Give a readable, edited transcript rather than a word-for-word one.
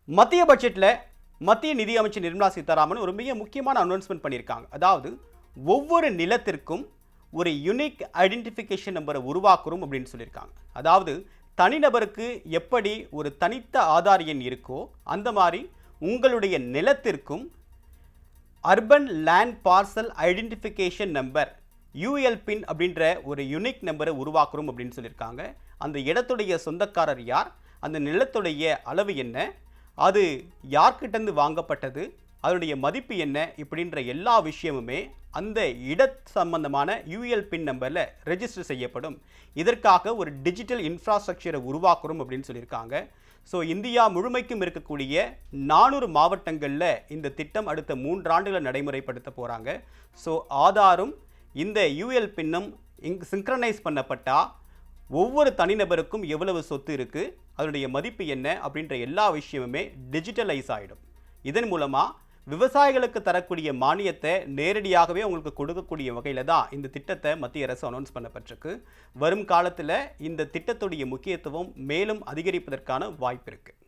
மத்திய பட்ஜெட்டில் மத்திய நிதி அமைச்சர் நிர்மலா சீதாராமன் ஒரு மிக முக்கியமான அனௌன்ஸ்மெண்ட் பண்ணியிருக்காங்க. அதாவது ஒவ்வொரு நிலத்திற்கும் ஒரு யூனிக் ஐடென்டிஃபிகேஷன் நம்பரை உருவாக்குறோம் அப்படின்னு சொல்லியிருக்காங்க. அதாவது தனிநபருக்கு எப்படி ஒரு தனித்த ஆதார் எண் இருக்கோ அந்த மாதிரி உங்களுடைய நிலத்திற்கும் urban land parcel identification number ULPIN அப்படின்ற ஒரு யூனிக் நம்பரை உருவாக்குறோம் அப்படின்னு சொல்லியிருக்காங்க. அந்த இடத்துடைய சொந்தக்காரர் யார், அந்த நிலத்துடைய அளவு என்ன, அது யார்கிட்டேருந்து வாங்கப்பட்டது, அதனுடைய மதிப்பு என்ன, இப்படின்ற எல்லா விஷயமுமே அந்த இட சம்பந்தமான யூஎல்பின் நம்பரில் ரெஜிஸ்டர் செய்யப்படும். இதற்காக ஒரு டிஜிட்டல் இன்ஃப்ராஸ்ட்ரக்சரை உருவாக்குறோம் அப்படின்னு சொல்லியிருக்காங்க. ஸோ இந்தியா முழுமைக்கும் இருக்கக்கூடிய 400 மாவட்டங்களில் இந்த திட்டம் அடுத்த 3 ஆண்டுகளை நடைமுறைப்படுத்த போகிறாங்க. ஸோ ஆதாரும் இந்த யூஎல்பின்னும் சிங்க்ரனைஸ் பண்ணப்பட்டால் ஒவ்வொரு தனிநபருக்கும் எவ்வளவு சொத்து இருக்குது, அதனுடைய மதிப்பு என்ன அப்படின்ற எல்லா விஷயமுமே டிஜிட்டலைஸ் ஆகிடும். இதன் மூலமாக விவசாயிகளுக்கு தரக்கூடிய மானியத்தை நேரடியாகவே உங்களுக்கு கொடுக்கக்கூடிய வகையில் தான் இந்த திட்டத்தை மத்திய அரசு அனௌன்ஸ் பண்ணப்பட்டிருக்கு. வரும் காலத்தில் இந்த திட்டத்துடைய முக்கியத்துவம் மேலும் அதிகரிப்பதற்கான வாய்ப்பு இருக்குது.